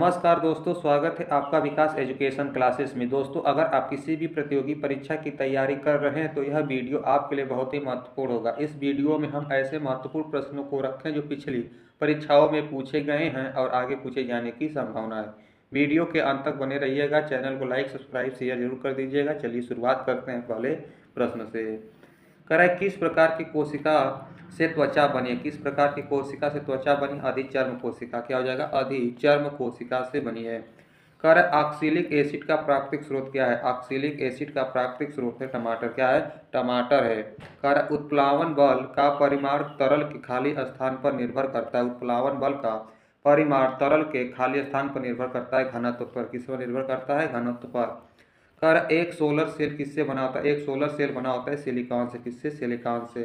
नमस्कार दोस्तों, स्वागत है आपका विकास एजुकेशन क्लासेस में। दोस्तों, अगर आप किसी भी प्रतियोगी परीक्षा की तैयारी कर रहे हैं तो यह वीडियो आपके लिए बहुत ही महत्वपूर्ण होगा। इस वीडियो में हम ऐसे महत्वपूर्ण प्रश्नों को रखें जो पिछली परीक्षाओं में पूछे गए हैं और आगे पूछे जाने की संभावना है। वीडियो के अंत तक बने रहिएगा। चैनल को लाइक, सब्सक्राइब, शेयर जरूर कर दीजिएगा। चलिए शुरुआत करते हैं पहले प्रश्न से। कह रहा है किस प्रकार की कोशिका से त्वचा बनी है। किस प्रकार की कोशिका से त्वचा बनी? अधिचर्म कोशिका। क्या हो जाएगा? अधिचर्म कोशिका से बनी है। कह रहा है ऑक्सैलिक एसिड का प्राकृतिक स्रोत क्या है? ऑक्सैलिक एसिड का प्राकृतिक स्रोत है टमाटर। क्या है? टमाटर है। कह रहा है उत्प्लावन बल का परिमाण तरल के खाली स्थान पर निर्भर करता है। उत्प्लावन बल का परिमाण तरल के खाली स्थान पर निर्भर करता है घनत्व पर। किस पर निर्भर करता है? घनत्व पर। कर एक सोलर सेल किससे बना होता है? एक सोलर सेल बना होता है सिलिकॉन से। किससे? सिलिकॉन से।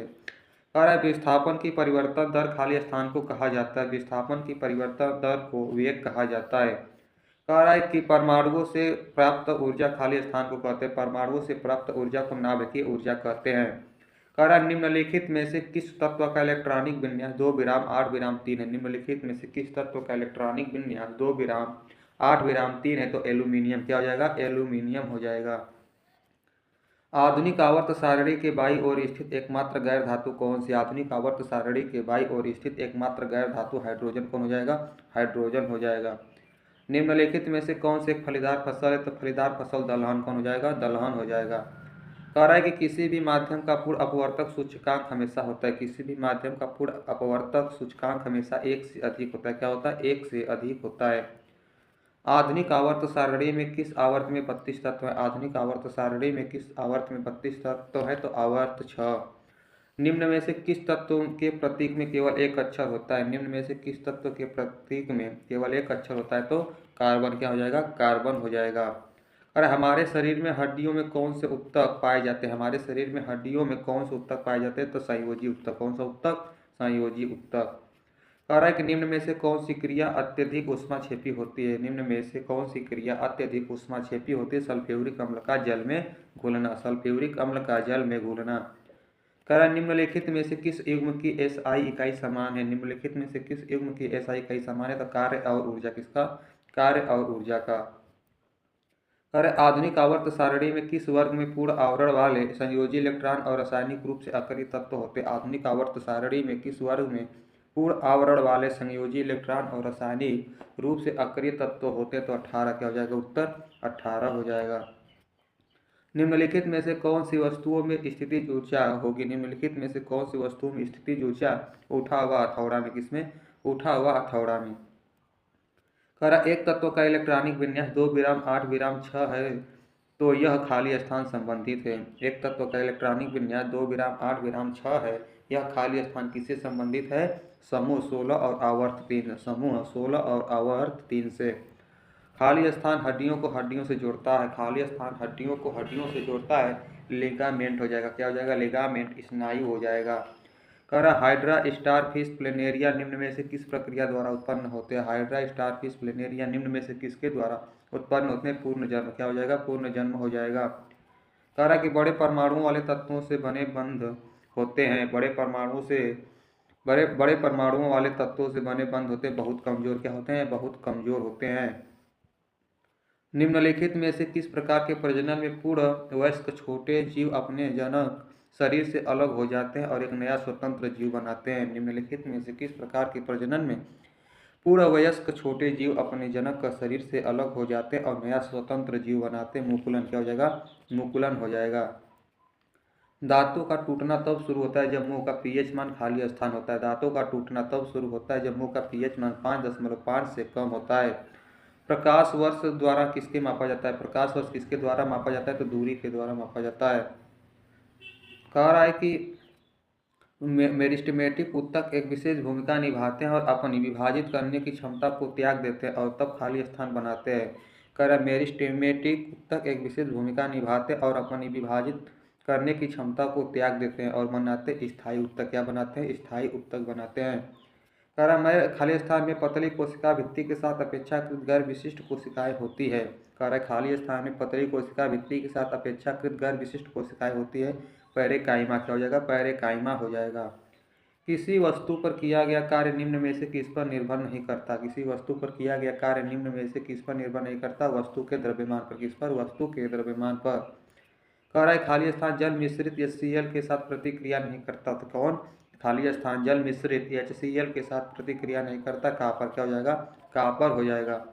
कह रहा है विस्थापन की परिवर्तन दर खाली स्थान को कहा जाता है। विस्थापन की परिवर्तन दर को वेग कहा जाता है। कह रहा है कि परमाणुओं से प्राप्त ऊर्जा खाली स्थान को कहते हैं। परमाणुओं से प्राप्त ऊर्जा को नाभिकीय ऊर्जा कहते हैं। कह रहा है निम्नलिखित में से किस तत्व का इलेक्ट्रॉनिक विन्यास 2 विराम 8 विराम 3 है? निम्नलिखित में से किस तत्व का इलेक्ट्रॉनिक विन्यास 2 विराम 8 विराम 3 है? तो एल्यूमिनियम। क्या हो जाएगा? एल्यूमिनियम हो जाएगा। आधुनिक आवर्त सारणी के बाईं ओर स्थित एकमात्र गैर धातु कौन सी? आधुनिक आवर्त सारणी के बाईं ओर स्थित एकमात्र गैर धातु हाइड्रोजन कौन हो जाएगा? हाइड्रोजन हो जाएगा। निम्नलिखित में से कौन से एक फलीदार फसल है? तो फलीदार फसल दलहन कौन हो जाएगा? दलहन हो जाएगा। कह रहा है कि किसी भी माध्यम का पूर्ण अपवर्तक सूचकांक हमेशा होता है। किसी भी माध्यम का पूर्ण अपवर्तक सूचकांक हमेशा 1 से अधिक होता है। क्या होता है? 1 से अधिक होता है। आधुनिक आवर्त सारणी में किस आवर्त में 32 तत्व है? आधुनिक आवर्त सारणी में किस आवर्त में 32 तत्व है? तो आवर्त 6। निम्न में से किस तत्व के प्रतीक में केवल एक अक्षर होता है? निम्न में से किस तत्व के प्रतीक में केवल एक अक्षर होता है? तो कार्बन। क्या हो जाएगा? कार्बन हो जाएगा। अरे हमारे शरीर में हड्डियों में कौन से ऊतक पाए जाते हैं? हमारे शरीर में हड्डियों में कौन से ऊतक पाए जाते हैं? तो संयोजी ऊतक। कौन सा ऊतक? संयोजी ऊतक। कह रहा है कि निम्न में से कौन सी क्रिया अत्यधिक ऊष्माक्षेपी होती है? निम्न में से कौन सी क्रिया अत्यधिक ऊष्माक्षेपी होती है? सल्फ्यूरिक अम्ल का जल में घुलना। सल्फ्यूरिक अम्ल का जल में घुलना। कह रहा है निम्नलिखित में से किस युग्म की एसआई इकाई समान है? निम्नलिखित में से किस युग्म की एसआई इकाई समान है? तो कार्य और ऊर्जा। किसका? कार्य और ऊर्जा का। कह रहे आधुनिक आवर्त सारणी में किस वर्ग में पूर्ण आवरण वाले संयोजी इलेक्ट्रॉन और रासायनिक रूप से अक्रिय तत्व होते हैं? आधुनिक आवर्त सारणी में किस वर्ग में पूर्ण आवरण वाले संयोजी इलेक्ट्रॉन और रासायनिक रूप से अक्रिय तत्व होते हैं? तो 18। क्या हो जाएगा? उत्तर 18 हो जाएगा। निम्नलिखित में से कौन सी वस्तुओं में स्थितिज ऊर्जा होगी? निम्नलिखित में से कौन सी वस्तुओं में स्थितिज ऊर्जा? उठा हुआ हथौड़ा में। किसमें? उठा हुआ हथौड़ा में। कह रहा एक तत्व का इलेक्ट्रॉनिक विन्यास 2 विराम 8 विराम 6 है तो यह खाली स्थान संबंधित है। एक तत्व का इलेक्ट्रॉनिक विन्यास 2 विराम 8 विराम 6 है। यह खाली स्थान किससे संबंधित है? समूह 16 और आवर्त 3। समूह 16 और आवर्त 3 से। खाली स्थान हड्डियों को हड्डियों से जोड़ता है। खाली स्थान हड्डियों को हड्डियों से जोड़ता है। लिगामेंट हो जाएगा। क्या हो जाएगा? लिगामेंट स्नायु हो जाएगा। कह रहा हाइड्रा स्टारफिश प्लेनेरिया निम्न में से किस प्रक्रिया द्वारा उत्पन्न होते हैं? हाइड्रा स्टारफिश प्लेनेरिया निम्न में से किसके द्वारा उत्पन्न होते हैं? पूर्ण जन्म। क्या हो जाएगा? पूर्ण जन्म हो जाएगा। कह रहा कि बड़े परमाणुओं वाले तत्वों से बने बंध होते हैं। बड़े बड़े परमाणुओं वाले तत्वों से बने बंध होते हैं बहुत कमजोर। क्या होते हैं? बहुत कमजोर होते हैं। निम्नलिखित में से किस प्रकार के प्रजनन में पूर्ण वयस्क छोटे जीव अपने जनक शरीर से अलग हो जाते हैं और एक नया स्वतंत्र जीव बनाते हैं? निम्नलिखित में से किस प्रकार के प्रजनन में पूर्ण वयस्क छोटे जीव अपने जनक का शरीर से अलग हो जाते हैं और नया स्वतंत्र जीव बनाते हैं? मुकुलन। क्या हो जाएगा? मुकुलन हो जाएगा। दांतों का टूटना तब शुरू होता है जब मुंह का पीएच मान खाली स्थान होता है। दांतों का टूटना तब शुरू होता है जब मुंह का पीएच मान 5.5 से कम होता है। प्रकाश वर्ष द्वारा किसके मापा जाता है? प्रकाश वर्ष किसके द्वारा मापा जाता है? तो दूरी के द्वारा मापा जाता है। कह रहा है कि मेरिस्टेमेटिक ऊतक एक विशेष भूमिका निभाते हैं और अपनी विभाजित करने की क्षमता को त्याग देते हैं और तब खाली स्थान बनाते हैं। कह रहा है मेरिस्टेमेटिक ऊतक एक विशेष भूमिका निभाते हैं और अपनी विभाजित करने की क्षमता को त्याग देते हैं और बनाते स्थायी ऊतक। क्या बनाते हैं? स्थायी ऊतक बनाते हैं। कह रहा मैं खाली स्थान में पतली कोशिका भित्ति के साथ अपेक्षाकृत गैर विशिष्ट कोशिकाएं होती है। कह रहा है खाली स्थान में पतली कोशिका भित्ति के साथ अपेक्षाकृत गैर विशिष्ट कोशिकाएं होती है। पैरेकाइमा। क्या हो जाएगा? पैरेकाइमा हो जाएगा। किसी वस्तु पर किया गया कार्य निम्न में से किस पर निर्भर नहीं करता? किसी वस्तु पर किया गया कार्य निम्न में से किस पर निर्भर नहीं करता? वस्तु के द्रव्यमान पर। किस पर? वस्तु के द्रव्यमान पर। कह रहा है खाली स्थान जल मिश्रित HCl के साथ प्रतिक्रिया नहीं करता। तो कौन? खाली स्थान जल मिश्रित HCl के साथ प्रतिक्रिया नहीं करता। कॉपर क्या हो जाएगा? कॉपर हो जाएगा।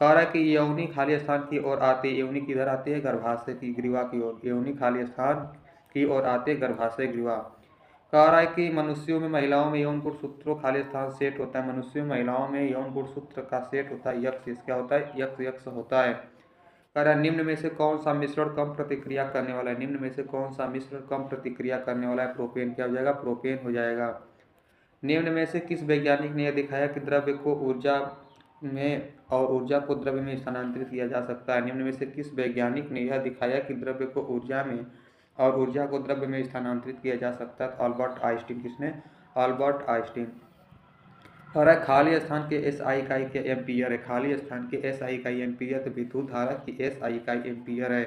कह रहा है कि यौनी खाली स्थान की ओर आती है। यौनी किधर आती है? गर्भाशय की ग्रीवा की ओर। यौनी खाली स्थान की ओर आती है गर्भाशय ग्रीवा। कह रहा है कि मनुष्यों में महिलाओं में यौन गुणसूत्रों खाली स्थान सेट होता है। मनुष्यों में महिलाओं में यौन गुणसूत्र का सेट होता है यक्ष। क्या होता है? यक्ष होता है। कह रहा है निम्न में से कौन सा मिश्रण कम प्रतिक्रिया करने वाला है? निम्न में से कौन सा मिश्रण कम प्रतिक्रिया करने वाला है? प्रोपेन क्या हो जाएगा? प्रोपेन हो जाएगा। निम्न में से किस वैज्ञानिक ने यह दिखाया कि द्रव्य को ऊर्जा में और ऊर्जा को द्रव्य में स्थानांतरित किया जा सकता है? निम्न में से किस वैज्ञानिक ने यह दिखाया कि द्रव्य को ऊर्जा में और ऊर्जा को द्रव्य में स्थानांतरित किया जा सकता है? Albert Einstein. किसने? Albert Einstein. और है खाली स्थान के SI इकाई के एम्पियर है। खाली स्थान के SI इकाई एम्पियर, तो विद्युत धारा की SI इकाई एम्पियर है।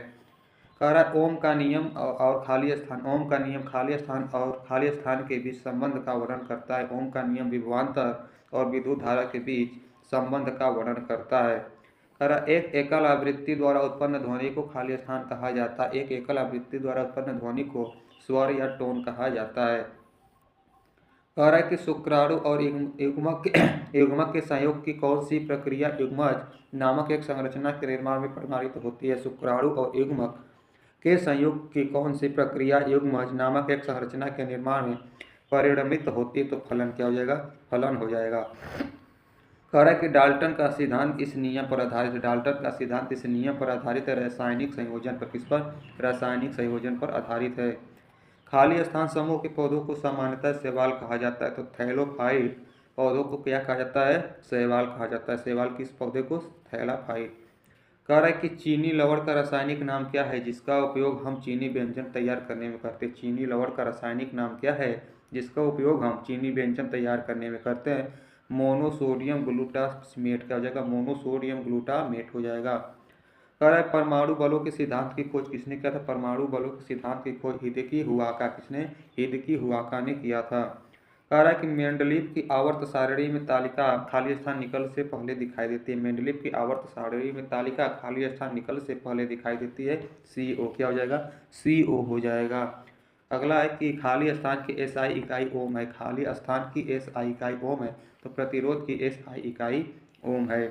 कह रहा है ओम का नियम और खाली स्थान। ओम का नियम खाली स्थान और खाली स्थान के बीच संबंध का वर्णन करता है। ओम का नियम विभवांतर और विद्युत धारा के बीच संबंध का वर्णन करता है। कह रहा एक एकल आवृत्ति द्वारा उत्पन्न ध्वनि को खाली स्थान कहा जाता है। एक एकल आवृत्ति द्वारा उत्पन्न ध्वनि को स्वर या टोन कहा जाता है। कह रहा है कि शुक्राणु और युग्मक के संयोग की कौन सी प्रक्रिया युग्मज नामक एक संरचना के निर्माण में प्रमाणित होती है? शुक्राणु और युग्मक के संयोग की कौन सी प्रक्रिया युग्मज नामक एक संरचना के निर्माण में परिणमित होती है? तो फलन क्या हो जाएगा? फलन हो जाएगा। कह रहा है कि डाल्टन का सिद्धांत इस नियम पर आधारित है। डाल्टन का सिद्धांत इस नियम पर आधारित है। रासायनिक संयोजन पर। किस पर? रासायनिक संयोजन पर आधारित है। खाली स्थान समूह के पौधों को सामान्यतः शैवाल कहा जाता है। तो थैलोफाइट पौधों को क्या कहा जाता है? शैवाल कहा जाता है। शैवाल किस पौधे को? थैलाफाइट। कह रहा है कि चीनी लवण का रासायनिक नाम क्या है जिसका उपयोग हम चीनी व्यंजन तैयार करने में करते हैं? चीनी लवण का रासायनिक नाम क्या है जिसका उपयोग हम चीनी व्यंजन तैयार करने में करते हैं? Monosodium glutamate. क्या हो जाएगा? मोनोसोडियम ग्लूटामेट हो जाएगा। कह रहा है परमाणु बलों के सिद्धांत की खोज किसने किया था? परमाणु बलों के सिद्धांत की खोज हिदेकी हुआका। किसने? हिदेकी हुआका ने किया था। कह रहा है कि मेंडलीव की आवर्त सारणी में तालिका खाली स्थान निकल से पहले दिखाई देती है। मेंडलीव की आवर्त सारणी में तालिका खाली स्थान निकल से पहले दिखाई देती है। CO। क्या हो जाएगा? CO हो जाएगा। अगला है कि खाली स्थान की SI इकाई ओम है। खाली स्थान की SI इकाई ओम है, तो प्रतिरोध की SI इकाई ओम है।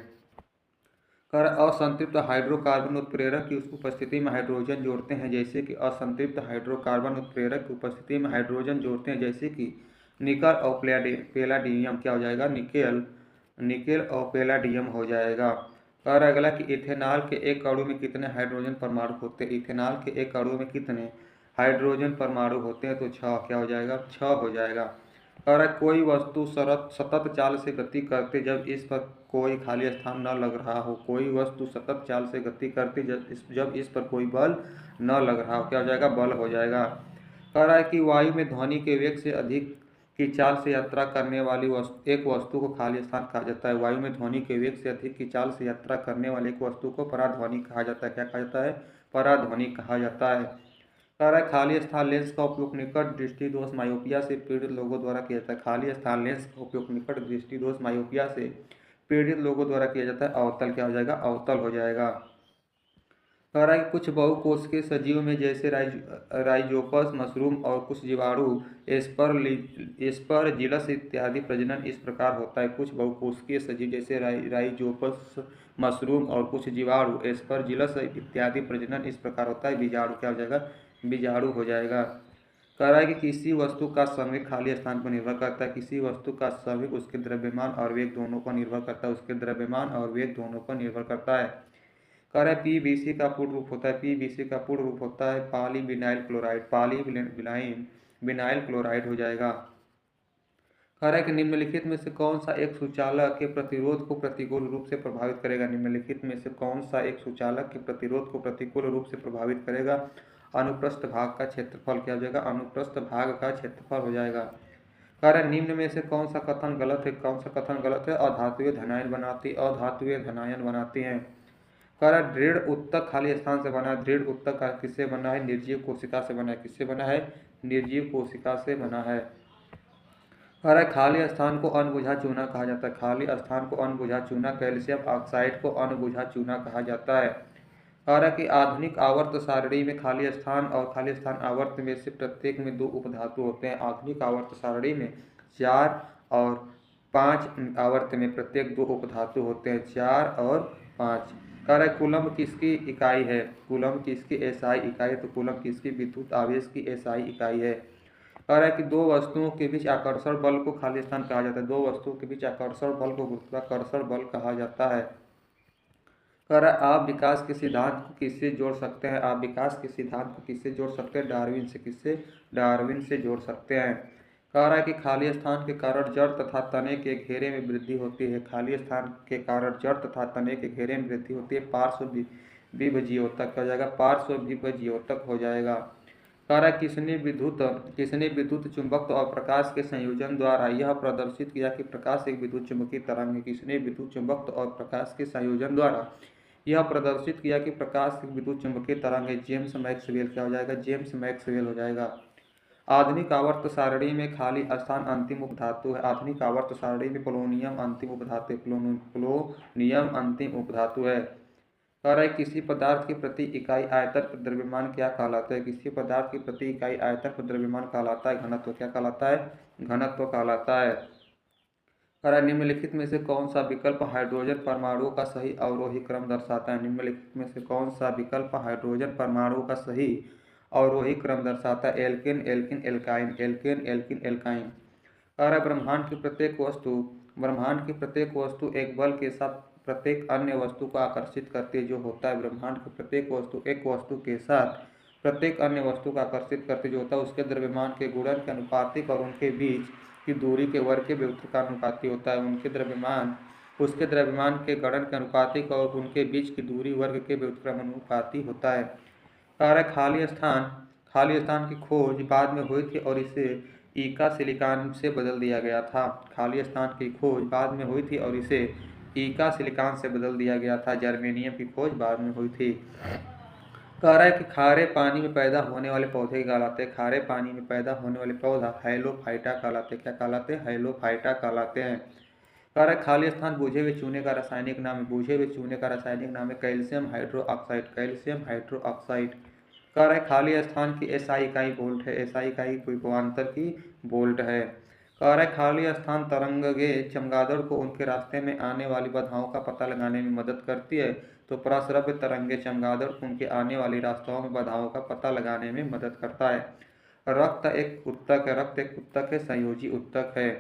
कर असंतृप्त हाइड्रोकार्बन उत्प्रेरक की उपस्थिति में हाइड्रोजन जोड़ते हैं जैसे कि असंतृप्त हाइड्रोकार्बन उत्प्रेरक की उपस्थिति में हाइड्रोजन जोड़ते हैं जैसे कि निकल और पैलाडियम। क्या हो जाएगा? निकेल और पैलाडियम हो जाएगा। और अगला कि इथेनॉल के एक अणु में कितने हाइड्रोजन परमाणु होते हैं? इथेनॉल के एक अणु में कितने हाइड्रोजन परमाणु होते हैं? तो 6। क्या हो जाएगा? 6 हो जाएगा। और कोई वस्तु सतत चाल से गति करते जब इस पर कोई खाली स्थान न लग रहा हो। कोई वस्तु सतत चाल से गति करती जब इस पर कोई बल न लग रहा हो। क्या हो जाएगा? बल हो जाएगा। कह रहा है कि वायु में ध्वनि के वेग से अधिक की चाल से यात्रा करने वाली एक वस्तु को खाली स्थान कहा जाता है। वायु में ध्वनि के वेग से अधिक की चाल से यात्रा करने वाली एक वस्तु को पराध्वनि कहा जाता है। क्या कहा जाता है? पराध्वनि कहा जाता है। कह रहा है खाली स्थान लेंस का उपयोग निकट दृष्टि दोष मायोपिया से पीड़ित लोगों द्वारा किया जाता है। खाली स्थान लेंस का उपयोग निकट दृष्टि दोष मायोपिया से पीड़ित लोगों द्वारा किया जाता है। अवतल। क्या हो जाएगा? अवतल हो जाएगा। कह रहा है कि कुछ बहुकोशिकीय सजीव में जैसे राइजोपस मशरूम और कुछ जीवाणु एस्परजिलस इत्यादि प्रजनन इस प्रकार होता है। कुछ बहुकोशिकीय सजीव जैसे राइजोपस मशरूम और कुछ जीवाणु एस्परजिलस इत्यादि प्रजनन इस प्रकार होता है। बीजाणु। क्या हो जाएगा? बीजाणु हो जाएगा। कह रहा है कि किसी वस्तु का संवेग खाली स्थान पर निर्भर करता है। किसी वस्तु का संवेग उसके द्रव्यमान और वेग दोनों पर निर्भर करता है। उसके द्रव्यमान और वेग दोनों पर निर्भर करता है। कह रहा है PBC का पूर्ण रूप होता है। PBC का पूर्ण रूप होता है पॉलीविनाइल क्लोराइड। पॉलीविनाइल क्लोराइड हो जाएगा। कह रहा है कि निम्नलिखित में से कौन सा एक सुचालक के प्रतिरोध को प्रतिकूल रूप से प्रभावित करेगा? निम्नलिखित में से कौन सा एक सुचालक के प्रतिरोध को प्रतिकूल रूप से प्रभावित करेगा? अनुप्रस्थ भाग का क्षेत्रफल। क्या हो जाएगा? अनुप्रस्थ भाग का क्षेत्रफल हो जाएगा। कह रहा है निम्न में से कौन सा कथन गलत है? कौन सा कथन गलत है? अधातुएं धनायन बनाती हैं। कह रहा है दृढ़ उत्तक खाली स्थान से बना है। दृढ़ उत्तक किससे बना है? निर्जीव कोशिका से बना है। किससे बना है? निर्जीव कोशिका से बना है। अरे खाली स्थान को अनबुझा चूना कहा जाता है। खाली स्थान को अनबुझा चूना, कैल्शियम ऑक्साइड को अनबुझा चूना कहा जाता है। और है कि आधुनिक आवर्त सारणी में खाली स्थान और खाली स्थान आवर्त में से प्रत्येक में दो उपधातु होते हैं। आधुनिक आवर्त सारणी में 4 और 5 आवर्त में प्रत्येक दो उपधातु होते हैं, 4 और 5। कह रहा है कूलम्ब किसकी इकाई है? कूलम्ब किसकी एसआई इकाई है? तो कूलम्ब किसकी विद्युत आवेश की एसआई इकाई है। कह रहा है कि दो वस्तुओं के बीच आकर्षण बल को खाली स्थान कहा जाता है। दो वस्तुओं के बीच आकर्षण बल को गुरुत्वाकर्षण बल कहा जाता है। कह रहा है आप विकास के सिद्धांत को किससे जोड़ सकते हैं? आप विकास के सिद्धांत को किससे जोड़ सकते हैं? डार्विन से। किससे? डार्विन से जोड़ सकते हैं। कह रहा है कि खाली स्थान के कारण जड़ तथा तने के घेरे में वृद्धि होती है। खाली स्थान के कारण जड़ तथा तने के घेरे में वृद्धि होती है। पार्श्व विभज्योतक हो जाएगा। पार्श्व विभज्योतक हो जाएगा। कह रहा है किसने विद्युत चुंबकत्व और प्रकाश के संयोजन द्वारा यह प्रदर्शित किया कि प्रकाश एक विद्युत चुंबकीय तरंग है। किसने विद्युत चुंबकत्व और प्रकाश के संयोजन द्वारा यह प्रदर्शित किया कि प्रकाश एक विद्युत चुंबकीय तरंग है? James Maxwell. क्या हो जाएगा? जेम्स मैक्सवेल हो जाएगा। आधुनिक आवर्त सारणी में खाली स्थान अंतिम उपधातु है। आधुनिक आवर्त सारणी में पोलोनियम अंतिम उपधातु है। पोलोनियम अंतिम उपधातु है। कह रहा है किसी पदार्थ की प्रति इकाई आयतन पर द्रव्यमान क्या कहलाता है? किसी पदार्थ की प्रति इकाई आयतन पर द्रव्यमान कहलाता है घनत्व। क्या कहलाता है? घनत्व कहलाता है। कह रहा है निम्नलिखित में से कौन सा विकल्प हाइड्रोजन परमाणुओं का सही अवरोही क्रम दर्शाता है? निम्नलिखित में से कौन सा विकल्प हाइड्रोजन परमाणुओं का सही अवरोही क्रम दर्शाता है? Alkane, alkene, alkyne. Alkane, alkene, alkyne. कह रहा है ब्रह्मांड की प्रत्येक वस्तु एक बल के साथ प्रत्येक अन्य वस्तु को आकर्षित करती है। जो होता है ब्रह्मांड की प्रत्येक वस्तु एक वस्तु के साथ प्रत्येक अन्य वस्तु को आकर्षित करती जो होता है उसके द्रव्यमान के गुणन के अनुपातिक और उनके बीच की दूरी के वर्ग के व्युत्क्रम का अनुपाती होता है। उसके द्रव्यमान के गणन के अनुपातिक और उनके बीच की दूरी वर्ग के व्युत्क्रम अनुपाती होता है। कह रहा है खाली स्थान की खोज बाद में हुई थी और इसे ईका सिलिकॉन से बदल दिया गया था। खाली स्थान की खोज बाद में हुई थी और इसे ईका सिलिकॉन से बदल दिया गया था। जर्मेनियम की खोज बाद में हुई थी। कह रहा है कि खारे पानी में पैदा होने वाले पौधे कहलाते हैं। खारे पानी में पैदा होने वाले पौधा हैलोफाइटा कहलाते हैं। क्या कहलाते हैं? हैलोफाइटा कहलाते हैं। कह रहा है खाली स्थान बुझे हुए चूने का रासायनिक नाम है। बुझे हुए चूने का रासायनिक नाम है कैल्शियम हाइड्रोक्साइड। Calcium hydroxide. कह रहा है खाली स्थान की एसआई इकाई वोल्ट है। एसआई इकाई कोई विभवांतर की वोल्ट है। कह रहा है खाली स्थान तरंगे चमगादड़ को उनके रास्ते में आने वाली बाधाओं का पता लगाने में मदद करती है। तो प्रस्रव्य तरंगे चमगादड़ को उनके आने वाली रास्तों में बाधाओं का पता लगाने में मदद करता है। रक्त एक उत्तक है, संयोजी उत्तक है।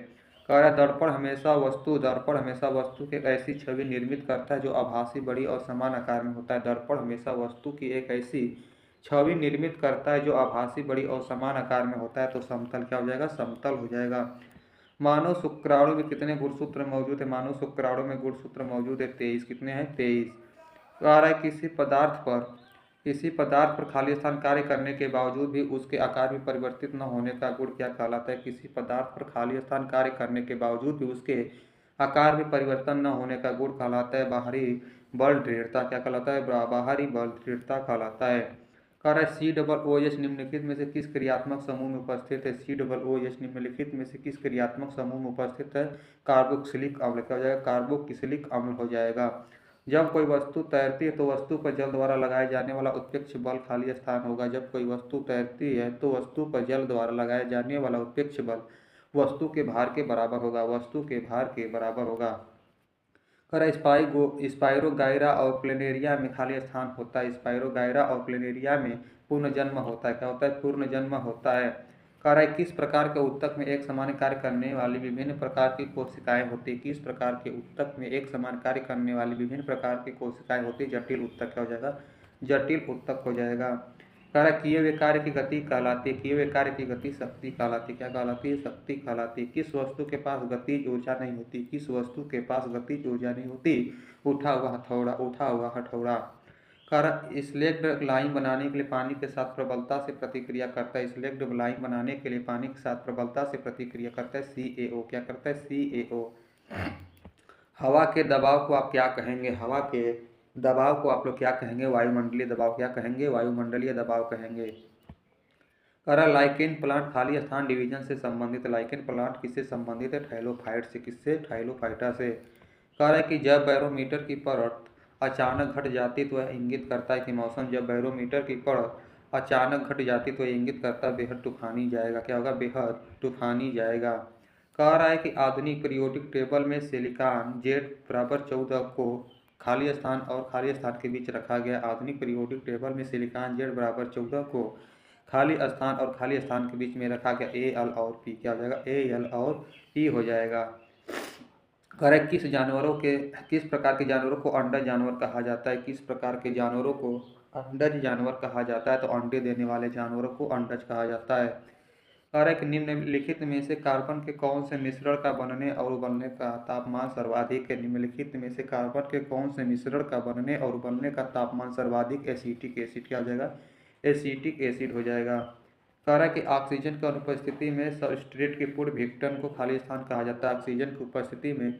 कह रहा है दर्पण हमेशा वस्तु की एक ऐसी छवि निर्मित करता है जो आभासी, बड़ी और समान आकार में होता है। दर्पण हमेशा वस्तु की एक ऐसी छवि निर्मित करता है जो आभासी, बड़ी और समान आकार में होता है। तो समतल क्या हो जाएगा? समतल हो जाएगा। मानव शुक्राणु में कितने गुणसूत्र मौजूद है? मानव शुक्राणु में गुणसूत्र मौजूद है 23। कितने हैं? 23। कह रहा है किसी पदार्थ पर खाली स्थान कार्य करने के बावजूद भी उसके आकार में परिवर्तित न होने का गुण क्या कहलाता है? किसी पदार्थ पर खाली स्थान कार्य करने के बावजूद भी उसके आकार में परिवर्तन न होने का गुण कहलाता है बाहरी बल दृढ़ता। क्या कहलाता है? बाहरी बल दृढ़ता कहलाता है। कह रहा है COOH निम्नलिखित में से किस क्रियात्मक समूह में उपस्थित है? COOH निम्नलिखित में से किस क्रियात्मक समूह में उपस्थित है? कार्बोक्सिलिक अम्ल। क्या हो जाएगा? कार्बोक्सिलिक अम्ल हो जाएगा। जब कोई वस्तु तैरती है तो वस्तु पर जल द्वारा लगाए जाने वाला उत्प्रेक्ष बल खाली स्थान होगा। जब कोई वस्तु तैरती है तो वस्तु पर जल द्वारा लगाए जाने वाला उत्प्रेक्ष बल वस्तु के भार के बराबर होगा। वस्तु के भार के बराबर होगा। कर स्पाइरोगाइरा और प्लेनेरिया में खाली स्थान होता है। स्पाइरोगाइरा और प्लेनेरिया में पूर्ण जन्म होता है। क्या होता है? पूर्ण जन्म होता है। कह रहा है किस प्रकार के उत्तक में एक समान कार्य करने वाली विभिन्न प्रकार की कोशिकाएं होती है? किस प्रकार के उत्तक में एक समान कार्य करने वाली विभिन्न प्रकार की कोशिकाएं होती है? जटिल उत्तक। क्या हो जाएगा? जटिल उत्तक हो जाएगा। कह रहा है किए हुए कार्य की गति कहलाती है। किए हुए कार्य की गति शक्ति कहलाती है। क्या कहलाती है? शक्ति कहलाती है। किस वस्तु के पास गतिज ऊर्जा नहीं होती? किस वस्तु के पास गतिज ऊर्जा नहीं होती? उठा हुआ हथौड़ा। उठा हुआ हथौड़ा। कह रहा स्लेग्ड लाइन बनाने के लिए पानी के साथ प्रबलता से प्रतिक्रिया करता है। स्लेग्ड लाइन बनाने के लिए पानी के साथ प्रबलता से प्रतिक्रिया करता है CaO। क्या करता है? CaO। हवा के दबाव को आप क्या कहेंगे? हवा के दबाव को आप लोग क्या कहेंगे? वायुमंडलीय दबाव। क्या कहेंगे? वायुमंडलीय दबाव कहेंगे। लाइकेन प्लांट खाली स्थान डिवीजन से संबंधित। लाइकेन प्लांट किससे संबंधित है? थाइलोफाइट से। किससे? थाइलोफाइटा से। कह रहा है कि जब बैरोमीटर की परत अचानक घट जाती तो यह इंगित करता है कि मौसम, जब बैरोमीटर की परत अचानक घट जाती तो यह इंगित करता है बेहद तूफानी जाएगा। क्या होगा? बेहद तूफानी जाएगा। कह रहा है कि आधुनिक पीरियोडिक टेबल में सिलिकॉन Z=14 को खाली स्थान और खाली स्थान के बीच रखा गया। आधुनिक पीरियोडिक टेबल में सिलिकॉन Z=14 को खाली स्थान और खाली स्थान के बीच में रखा गया। Al और P क्या हो जाएगा? Al और P हो जाएगा। करेक्ट। किस प्रकार के जानवरों को अंडज जानवर कहा जाता है? किस प्रकार के जानवरों को अंडज जानवर कहा जाता है? तो अंडे देने वाले जानवरों को अंडज कहा जाता है। करेक्ट। निम्नलिखित में से कार्बन के कौन से मिश्रण का बनने और उबलने का तापमान सर्वाधिक है? निम्नलिखित में से कार्बन के कौन से मिश्रण का बनने और उबलने का तापमान सर्वाधिक? एसिटिक एसिड क्या हो जाएगा? एसिटिक एसिड हो जाएगा। कह रहा है कि ऑक्सीजन की अनुपस्थिति में सबस्ट्रेट के पूर्ण विघटन को खाली स्थान कहा जाता है। ऑक्सीजन की उपस्थिति में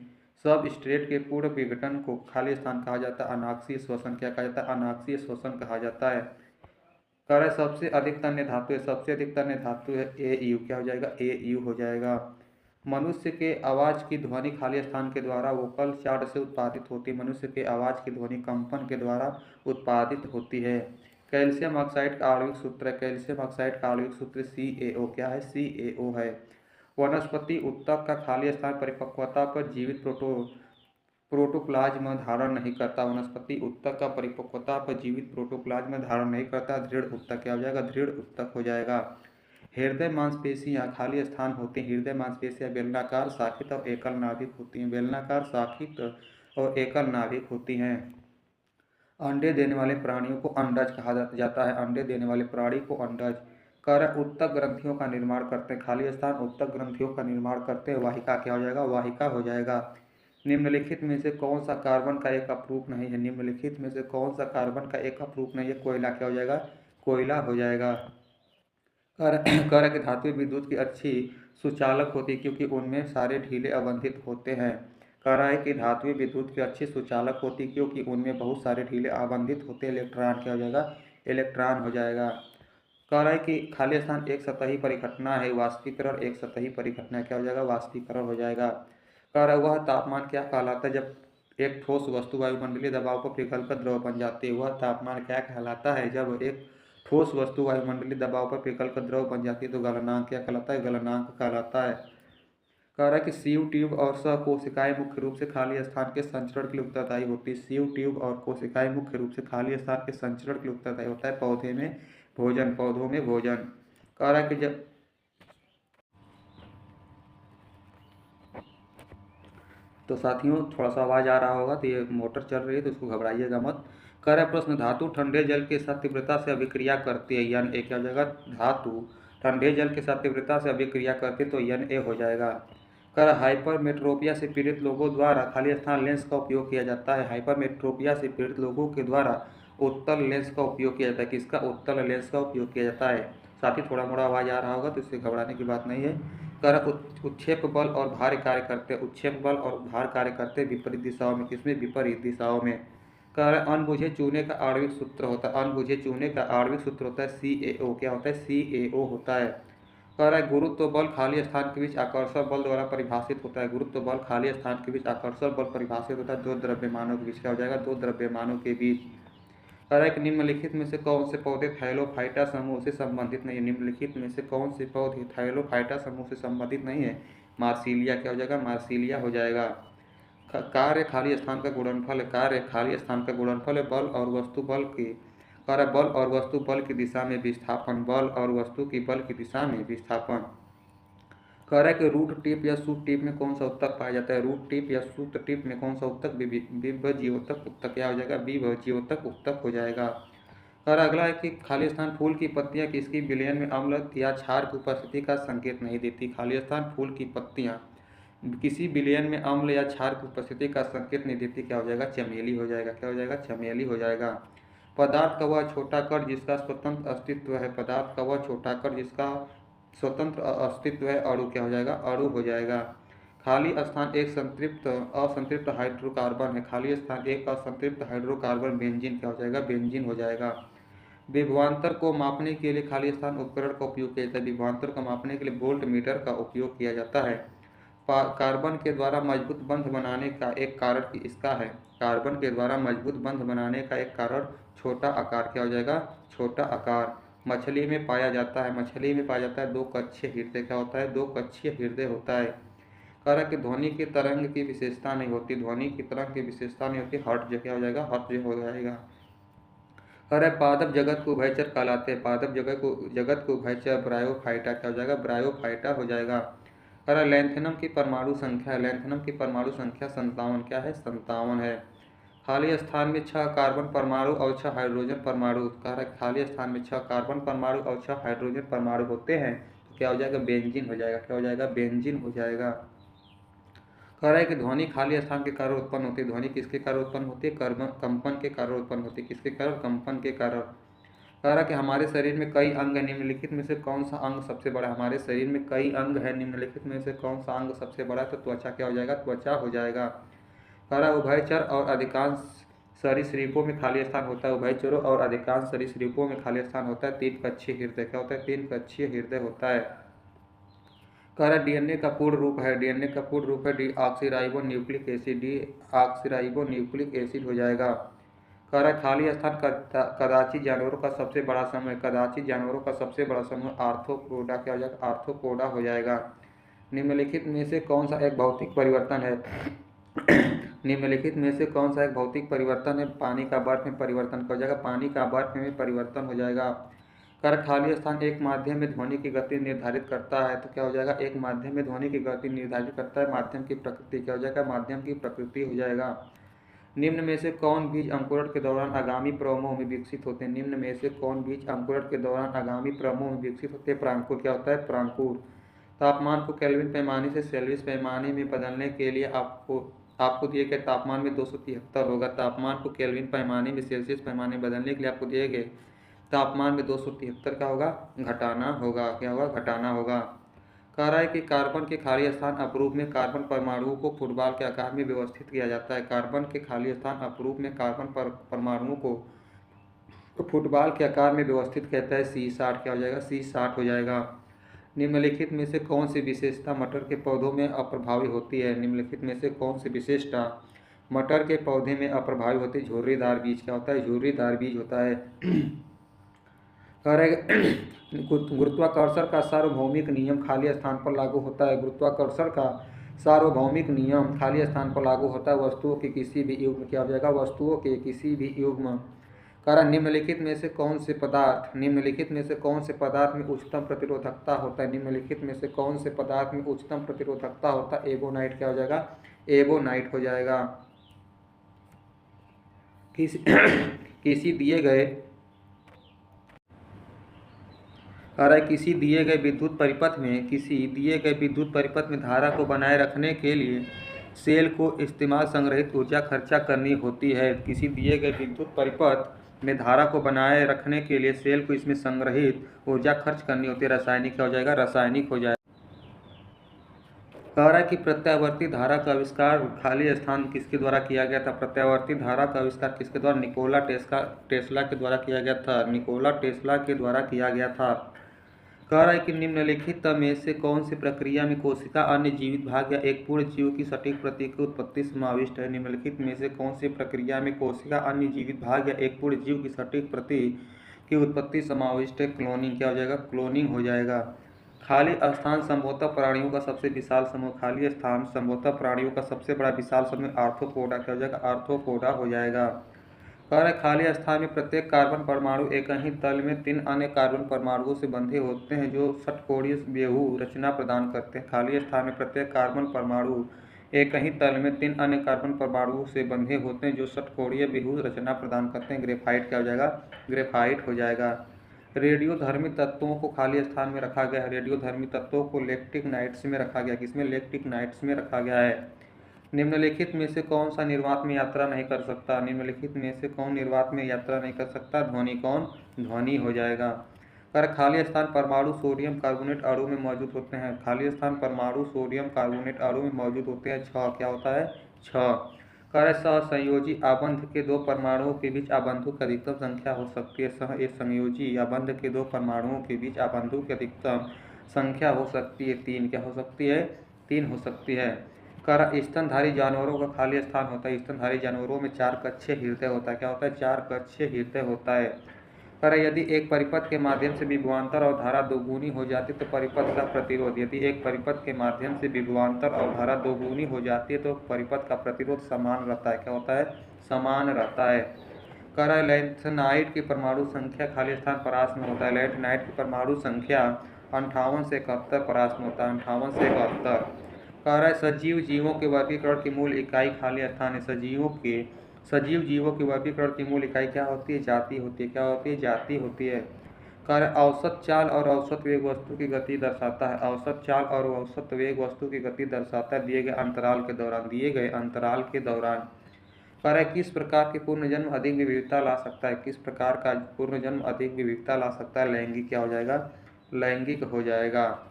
सबस्ट्रेट के पूर्ण विघटन को खाली स्थान कहा जाता है। अनाक्षीय श्वसन क्या कहा जाता है? अनाक्षीय श्वसन कहा जाता है। कह रहा है सबसे अधिक तन्य धातु है। सबसे अधिक तन्य धातु है Au क्या हो जाएगा? Au हो जाएगा। मनुष्य के आवाज़ की ध्वनि खाली स्थान के द्वारा वोकल चार्ट से उत्पादित होती है। मनुष्य के आवाज़ की ध्वनि कंपन के द्वारा उत्पादित होती है। कैल्शियम ऑक्साइड का आणविक सूत्र है। कैल्शियम ऑक्साइड का आणविक सूत्र CaO क्या है? CaO है। वनस्पति ऊतक का खाली स्थान परिपक्वता पर जीवित प्रोटोप्लाज्म धारण नहीं करता। वनस्पति ऊतक का परिपक्वता पर जीवित प्रोटोप्लाज्म धारण नहीं करता। दृढ़ ऊतक क्या हो जाएगा? दृढ़ ऊतक हो जाएगा। हृदय मांसपेशियां खाली स्थान होती हैं। हृदय मांसपेशियां बेलनाकार, शाखित और एकल नाभिक होती हैं। बेलनाकार, शाखित और एकल नाभिक होती हैं। अंडे देने वाले प्राणियों को अंडज कहा जाता है। अंडे देने वाले प्राणी को अंडज। कर ऊतक ग्रंथियों का निर्माण करते हैं। खाली स्थान ऊतक ग्रंथियों का निर्माण करते हैं। वाहिका क्या हो जाएगा? वाहिका हो जाएगा। निम्नलिखित में से कौन सा कार्बन का एक अपरूप नहीं है? निम्नलिखित में से कौन सा कार्बन का एक अपरूप नहीं है? कोयला क्या हो जाएगा? कोयला हो जाएगा। कर कि धातु विद्युत की अच्छी सुचालक होती है क्योंकि उनमें सारे ढीले अबंधित होते हैं। कह रहा है कि धातुएं विद्युत की अच्छी सुचालक होती क्योंकि उनमें बहुत सारे ढीले आबंधित होते हैं। इलेक्ट्रॉन क्या हो जाएगा? इलेक्ट्रॉन हो जाएगा। कह रहा है कि खाली स्थान एक सतही परिघटना है। वाष्पीकरण एक सतही परिघटना है। क्या हो जाएगा? वाष्पीकरण हो जाएगा। कह रहा है वह तापमान क्या कहलाता है जब एक ठोस वस्तु वायुमंडलीय दबाव पर पिघलकर द्रव बन जाती है? वह तापमान क्या कहलाता है जब एक ठोस वस्तु वायुमंडलीय दबाव पर पिघलकर द्रव बन जाती है? तो गलनांक क्या कहलाता है? गलनांक कहलाता है। कह रहा है कि सीव ट्यूब और सहकोशिकाएं मुख्य रूप से खाली स्थान के संचरण के लिए उत्तरदायी होती है। सीव ट्यूब और कोशिकाएं मुख्य रूप से खाली स्थान के संचरण के लिए उत्तरदायी होता है। पौधों में भोजन। कह रहा है कि जब तो साथियों थोड़ा सा आवाज़ आ रहा होगा तो ये मोटर चल रही है तो इसको घबराइएगा मत। कह रहा है प्रश्न, धातु ठंडे जल के साथ तीव्रता से अभिक्रिया करती है। Na क्या हो जाएगा? धातु ठंडे जल के साथ तीव्रता से अभिक्रिया करती है तो Na हो जाएगा। कह रहा हाइपरमेट्रोपिया से पीड़ित लोगों द्वारा खाली स्थान लेंस का उपयोग किया जाता है। हाइपरमेट्रोपिया से पीड़ित लोगों के द्वारा उत्तल लेंस का उपयोग किया जाता है। किसका? उत्तल लेंस का उपयोग किया जाता है। साथ ही थोड़ा मोड़ा आवाज़ आ रहा होगा तो इससे घबराने की बात नहीं है। कर उत्क्षेप बल और भार कार्य करते हैं। उत्क्षेप बल और भार कार्य करते हैं विपरीत दिशाओं में। किसमें? विपरीत दिशाओं में। कर अनबुझे चूने का आणविक सूत्र होता है। अनबुझे चूने का आणविक सूत्र होता है CaO क्या होता है? CaO होता है। कह रहा है गुरुत्व बल खाली स्थान के बीच आकर्षण बल द्वारा परिभाषित होता है। गुरुत्व बल खाली स्थान के बीच आकर्षण बल परिभाषित होता है दो द्रव्यमानों के बीच। क्या हो जाएगा? दो द्रव्यमानों के बीच। कह रहा है कि निम्नलिखित में से कौन से पौधे थाइलोफाइटा समूह से संबंधित नहीं है? निम्नलिखित में से कौन से पौधे थाइलोफाइटा समूह से संबंधित नहीं है? मार्सिलिया क्या हो जाएगा? मार्सिलिया हो जाएगा। कार्य खाली स्थान का गुणनफल है। कार्य खाली स्थान का गुणनफल है बल और वस्तु बल की। कार्य बल और वस्तु बल की दिशा में विस्थापन। बल और वस्तु की बल की दिशा में विस्थापन। कह रहा है कि रूट टिप या सूट टिप में कौन सा उत्तक पाया जाता है? रूट टिप या सूट टिप में कौन सा उत्तक? विभज्योतक उत्तक क्या हो जाएगा? विभज्योतक उत्तक हो जाएगा। और अगला है कि खाली स्थान फूल की पत्तियां किसकी विलयन में अम्ल या क्षार की उपस्थिति का संकेत नहीं देती? खाली स्थान फूल की पत्तियां किसी विलयन में अम्ल या क्षार की उपस्थिति का संकेत नहीं देती। क्या हो जाएगा? चमेली हो जाएगा। क्या हो जाएगा? चमेली हो जाएगा। पदार्थ का वह छोटा कण जिसका स्वतंत्र अस्तित्व है। पदार्थ का वह छोटा कण जिसका स्वतंत्र अस्तित्व है अणु क्या हो जाएगा? अणु हो जाएगा। खाली स्थान एक असंतृप्त हाइड्रोकार्बन है। खाली स्थान एक असंतृप्त हाइड्रोकार्बन बेंजीन क्या हो जाएगा? बेंजीन हो जाएगा। विभवांतर को मापने के लिए खाली स्थान उपकरण का उपयोग किया जाता है। विभवांतर को मापने के लिए वोल्ट मीटर का उपयोग किया जाता है। कार्बन के द्वारा मजबूत बंध बनाने का एक कारण इसका है। कार्बन के द्वारा मजबूत बंध बनाने का एक कारण छोटा आकार क्या हो जाएगा, छोटा आकार। मछली में पाया जाता है, मछली में पाया जाता है दो कक्षीय हृदय। क्या होता है, दो कक्षीय हृदय होता है। कारण कि ध्वनि की तरंग की विशेषता नहीं होती, ध्वनि की तरंग की विशेषता नहीं होती, हर्ट्ज क्या हो जाएगा, हर्ट्ज हो जाएगा। अरे पादप जगत को उभयचर कहलाते हैं, पादप जगत को उभयचर ब्रायोफाइटा क्या हो जाएगा, ब्रायोफाइटा हो जाएगा। अरे लैंथेनम की परमाणु संख्या, लैंथेनम की परमाणु संख्या 57 क्या है, 57 है। खाली स्थान में 6 कार्बन परमाणु और 6 हाइड्रोजन परमाणु। खाली स्थान में 6 कार्बन परमाणु और 6 हाइड्रोजन परमाणु होते हैं तो क्या हो जाएगा, बेंजीन हो जाएगा। क्या हो जाएगा, बेंजीन हो जाएगा। कह रहा है कि ध्वनि खाली स्थान के कारण उत्पन्न होती है। ध्वनि किसके कारण उत्पन्न होती है, कंपन के कारण उत्पन्न होती है। किसके कारण, कंपन के कारण। कह रहा कि हमारे शरीर में कई अंग है, निम्नलिखित में से कौन सा अंग सबसे बड़ा है। हमारे शरीर में कई अंग है, निम्नलिखित में से कौन सा अंग सबसे बड़ा है, तो त्वचा क्या हो जाएगा, त्वचा हो जाएगा। कह रहा उभयचर और अधिकांश सरीसृपों में खाली स्थान होता है। उभयचरों और अधिकांश सरीसृपों में खाली स्थान होता है। 3 कक्षीय हृदय क्या होता है, 3 कक्षीय हृदय होता है। कह रहा डीएनए का पूर्ण रूप है, डीएनए का पूर्ण रूप है deoxyribo nucleic acid, deoxyribo nucleic acid हो जाएगा। कह रहा खाली स्थान कदाची जानवरों का सबसे बड़ा समूह, कदाची जानवरों का सबसे बड़ा समूह आर्थ्रोपोडा क्या हो जाएगा, आर्थ्रोपोडा हो जाएगा। निम्नलिखित में से कौन सा एक भौतिक परिवर्तन है, निम्नलिखित में से कौन सा एक भौतिक परिवर्तन है, पानी का बर्फ में परिवर्तन हो जाएगा, पानी का बर्फ में परिवर्तन हो जाएगा। कर खाली स्थान एक माध्यम में ध्वनि की गति निर्धारित करता है, तो क्या हो जाएगा, एक माध्यम में ध्वनि की गति निर्धारित करता है। माध्यम की प्रकृति क्या हो जाएगा, माध्यम की प्रकृति हो जाएगा। निम्न में से कौन बीज अंकुरण के दौरान आगामी प्रवमों में विकसित होते हैं, निम्न में से कौन बीज अंकुरण के दौरान आगामी प्रवमों में विकसित होते हैं, प्रांकुर क्या होता है, प्रांकुर। तापमान को केल्विन पैमाने से सेल्सियस पैमाने में बदलने के लिए आपको दिए गए तापमान में 273 होगा। तापमान को केल्विन पैमाने में सेल्सियस पैमाने में बदलने के लिए आपको दिए गए तापमान में 273 का होगा, घटाना होगा। क्या होगा, घटाना होगा। कह रहा है कि कार्बन के खाली स्थान अपरूप में कार्बन परमाणुओं को फुटबॉल के आकार में व्यवस्थित किया जाता है। कार्बन के खाली स्थान अपरूप में कार्बन परमाणुओं को फुटबॉल के आकार में व्यवस्थित कहता है। C60 क्या हो जाएगा, C60 हो जाएगा। निम्नलिखित में से कौन सी विशेषता मटर के पौधों में अप्रभावी होती है, निम्नलिखित में से कौन सी विशेषता मटर के पौधे में अप्रभावी होती है, झुर्रीदार बीज क्या होता है, झुर्रीदार बीज होता है। गुरुत्वाकर्षण का सार्वभौमिक नियम खाली स्थान पर लागू होता है। गुरुत्वाकर्षण का सार्वभौमिक नियम खाली स्थान पर लागू होता है। वस्तुओं के किसी भी युग्म क्या हो जाएगा, वस्तुओं के किसी भी युग्म। कारण निम्नलिखित में से कौन से पदार्थ, निम्नलिखित में से कौन से पदार्थ में उच्चतम प्रतिरोधकता होता है, निम्नलिखित में से कौन से पदार्थ में उच्चतम प्रतिरोधकता होता है, एबोनाइट क्या हो जाएगा, एबोनाइट हो जाएगा। किसी दिए गए किसी दिए गए विद्युत परिपथ में, किसी दिए गए विद्युत परिपथ में धारा को बनाए रखने के लिए सेल को इस्तेमाल संग्रहित ऊर्जा खर्चा करनी होती है। किसी दिए गए विद्युत परिपथ में धारा को बनाए रखने के लिए सेल को इसमें संग्रहित ऊर्जा खर्च करनी होती है। रासायनिक क्या हो जाएगा, रासायनिक हो जाएगा। कह रहा है कि प्रत्यावर्ती धारा का आविष्कार खाली स्थान किसके द्वारा किया गया था, प्रत्यावर्ती धारा का आविष्कार किसके द्वारा, निकोला टेस्ला के द्वारा किया गया था, निकोला टेस्ला के द्वारा किया गया था। कह रहा है कि निम्नलिखित में से कौन सी प्रक्रिया में कोशिका अन्य जीवित भाग या एक पूर्ण जीव की सटीक प्रति की उत्पत्ति समाविष्ट है, निम्नलिखित में से कौन सी प्रक्रिया में कोशिका अन्य जीवित भाग या एक पूर्ण जीव की सटीक प्रति की उत्पत्ति समाविष्ट है, क्लोनिंग क्या हो जाएगा, क्लोनिंग हो जाएगा। खाली स्थान संभवतः प्राणियों का सबसे विशाल समूह, खाली स्थान संभवतः प्राणियों का सबसे बड़ा विशाल समूह आर्थ्रोपोडा क्या हो जाएगा, आर्थ्रोपोडा हो जाएगा। कह रहे खाली स्थान में प्रत्येक कार्बन परमाणु एक ही तल में 3 अन्य कार्बन परमाणुओं से बंधे होते हैं जो षटकोणीय व्यूह रचना प्रदान करते हैं। खाली स्थान में प्रत्येक कार्बन परमाणु एक ही तल में 3 अन्य कार्बन परमाणुओं से बंधे होते हैं जो षटकोणीय व्यूह रचना प्रदान करते हैं। ग्रेफाइट क्या हो जाएगा, ग्रेफाइट हो जाएगा। रेडियोधर्मी तत्वों को खाली स्थान में रखा गया है, रेडियोधर्मी तत्वों को लैक्टिक नाइट्स में रखा गया, किसमें, लैक्टिक नाइट्स में रखा गया है। निम्नलिखित में से कौन सा निर्वात में यात्रा नहीं कर सकता, निम्नलिखित में से कौन निर्वात में यात्रा नहीं कर सकता, ध्वनि कौन, ध्वनि हो जाएगा। कर खाली स्थान परमाणु सोडियम कार्बोनेट अणु में मौजूद होते हैं, खाली स्थान परमाणु सोडियम कार्बोनेट अणु में मौजूद होते हैं। 6 क्या होता है, 6। कार्य सहसंयोजी आबंध के दो परमाणुओं के बीच आबंधों की अधिकतम संख्या हो सकती है। सहसंयोजी आबंध के दो परमाणुओं के बीच आबंधों की अधिकतम संख्या हो सकती है 3। क्या हो सकती है? 3 हो सकती है। कार्य स्तनधारी जानवरों का खाली स्थान होता है। स्तनधारी जानवरों में 4 कक्षीय हृदय होता है। क्या होता है? 4 कक्षीय हृदय होता है। पर यदि एक परिपथ के माध्यम से विभवांतर और धारा दोगुनी हो जाती तो परिपथ का प्रतिरोध, यदि एक परिपथ के माध्यम से विभवांतर और धारा दोगुनी हो जाती है तो परिपथ का प्रतिरोध समान रहता है। क्या होता है? समान रहता है। कह लैंथेनाइड की परमाणु संख्या खाली स्थान परास में होता है। लैंथेनाइड की परमाणु संख्या 58 से 71 परास में होता है। 58 से 71। कह रहा है सजीव जीवों के वर्गीकरण की मूल इकाई खाली स्थान है। सजीव जीवों की वर्गीकरण की मूल इकाई क्या होती है? जाति होती है। क्या होती है? जाति होती है। कार्य औसत चाल और औसत वेग वस्तु की गति दर्शाता है। औसत चाल और औसत वेग वस्तु की गति दर्शाता है दिए गए अंतराल के दौरान। कार्य किस प्रकार के पूर्वजन्म अधिक विविधता ला सकता है? किस प्रकार का पूर्वजन्म अधिक विविधता ला सकता है? लैंगिक क्या हो जाएगा? लैंगिक हो जाएगा।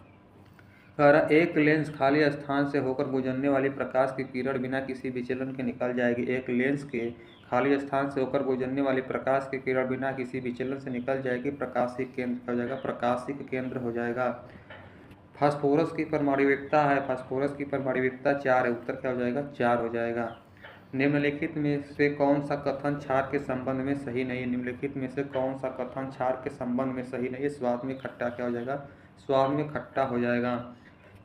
एक लेंस खाली स्थान से होकर गुजरने वाली प्रकाश की किरण बिना किसी विचलन के निकल जाएगी। एक लेंस के खाली स्थान से होकर गुजरने वाली प्रकाश की किरण बिना किसी विचलन से निकल जाएगी। प्रकाशिक केंद्र हो जाएगा। प्रकाशिक केंद्र हो जाएगा। फास्फोरस की परमाणुविकता है। फास्फोरस की परमाणुविकता 4 है। उत्तर क्या हो जाएगा? 4 हो जाएगा। निम्नलिखित में से कौन सा कथन क्षार के संबंध में सही नहीं है? निम्नलिखित में से कौन सा कथन क्षार के संबंध में सही नहीं है? स्वाद में खट्टा क्या हो जाएगा? स्वाद में खट्टा हो जाएगा।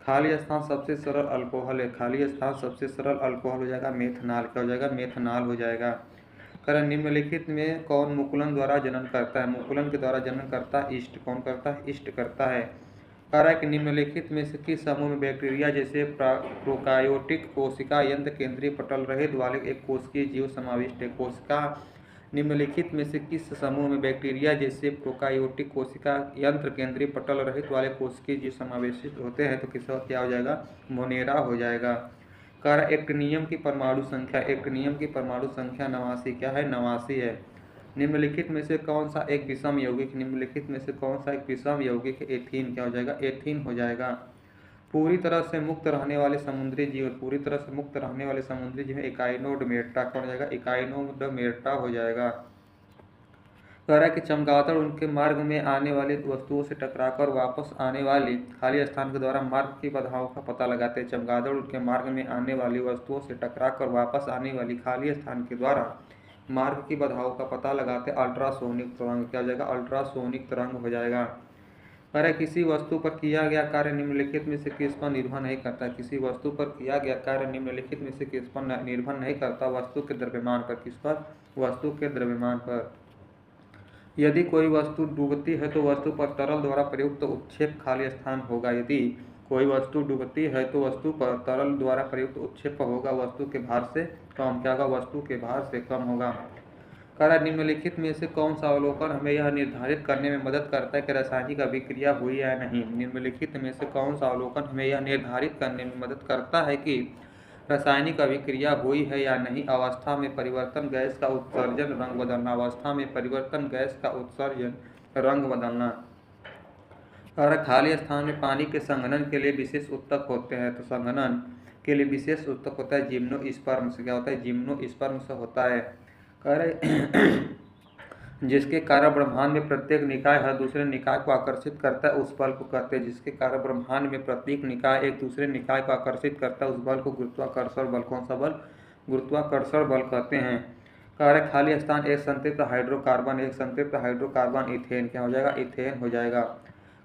खाली स्थान सबसे सरल अल्कोहल है। खाली स्थान सबसे सरल अल्कोहल हो जाएगा मेथनॉल। क्या हो जाएगा? मेथनॉल हो जाएगा। कारण निम्नलिखित में कौन मुकुलन द्वारा जनन करता है? मुकुलन के द्वारा जनन करता है ईस्ट। कौन करता है? ईस्ट करता है। कारण कि निम्नलिखित में से किस समूह में बैक्टीरिया जैसे प्रोकायोटिक कोशिका यंत्र केंद्रीय पटल रहित वाले एक कोशिकीय जीव समाविष्ट है? कोशिका निम्नलिखित में से किस समूह में बैक्टीरिया जैसे प्रोकायोटिक कोशिका यंत्र केंद्रीय पटल रहित वाले कोशिकीय जीव समावेशित होते हैं? तो किसका क्या हो जाएगा? मोनेरा हो जाएगा। कार्य एक्टिनियम की परमाणु संख्या 89। क्या है? 89 है। निम्नलिखित में से कौन सा एक विषम यौगिक? निम्नलिखित में से कौन सा एक विषम यौगिक? एथीन। क्या हो जाएगा? एथीन हो जाएगा। पूरी तरह से मुक्त रहने वाले समुद्री जीव इकाइनोडर्मेटा। कौन हो जाएगा? इकाइनोडर्मेटा हो जाएगा। कह रहा है कि चमगादड़ उनके मार्ग में आने वाली वस्तुओं से टकराकर वापस आने वाली खाली स्थान के द्वारा मार्ग की बाधाओं का पता लगाते हैं। चमगादड़ उनके मार्ग में आने वाली वस्तुओं से टकराकर वापस आने वाली खाली स्थान के द्वारा मार्ग की बाधाओं का पता लगाते अल्ट्रासोनिक तरंग। क्या हो जाएगा? अल्ट्रासोनिक तरंग हो जाएगा। कह रहा है किसी वस्तु पर किया गया कार्य निम्नलिखित में से किस पर निर्भर नहीं करता? किसी वस्तु पर किया गया कार्य निम्नलिखित में से किस पर निर्भर नहीं करता? वस्तु के द्रव्यमान पर। किस पर? वस्तु के द्रव्यमान पर। यदि कोई वस्तु डूबती है तो वस्तु पर तरल द्वारा प्रयुक्त उत्क्षेप खाली स्थान होगा। यदि कोई वस्तु डूबती है तो वस्तु पर तरल द्वारा प्रयुक्त उत्क्षेप होगा वस्तु के भार से कम। क्या होगा? वस्तु के भार से कम होगा। कार्य निम्नलिखित में से कौन सा अवलोकन हमें यह निर्धारित करने में मदद करता है कि रासायनिक अभिक्रिया हुई या नहीं? निम्नलिखित में से कौन सा अवलोकन हमें यह निर्धारित करने में मदद करता है कि रासायनिक अभिक्रिया हुई है या नहीं? अवस्था में परिवर्तन गैस का उत्सर्जन रंग बदलना। अवस्था में परिवर्तन गैस का उत्सर्जन रंग बदलना। और खाली स्थान में पानी के संघनन के लिए विशेष उत्तक होते हैं। तो संघनन के लिए विशेष उत्तक होता है जिम्नोस्पर्म से। क्या होता है? जिम्नोस्पर्म से होता है। कह रहे जिसके कारण ब्रह्मांड में प्रत्येक निकाय हर दूसरे निकाय को आकर्षित करता है उस बल को कहते हैं। जिसके कारण ब्रह्मांड में प्रत्येक निकाय एक दूसरे निकाय को आकर्षित करता है उस बल को गुरुत्वाकर्षण बल। कौन सा बल? गुरुत्वाकर्षण बल कहते हैं। कार्य खाली स्थान एक संतृप्त हाइड्रोकार्बन इथेन। क्या हो जाएगा? इथेन हो जाएगा।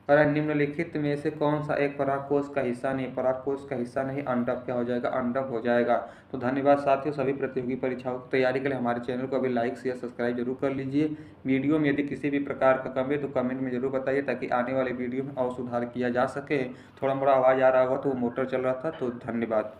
और निम्नलिखित में से कौन सा एक परागकोश का हिस्सा नहीं? परागकोश का हिस्सा नहीं अंडक। क्या हो जाएगा? अंडक हो जाएगा। तो धन्यवाद साथियों। सभी प्रतियोगी परीक्षाओं की तैयारी के लिए हमारे चैनल को अभी लाइक शेयर सब्सक्राइब जरूर कर लीजिए। वीडियो में यदि किसी भी प्रकार का कमी है तो कमेंट में जरूर बताइए ताकि आने वाले वीडियो में और सुधार किया जा सके। थोड़ा मोड़ा आवाज़ आ रहा होगा तो मोटर चल रहा था। तो धन्यवाद।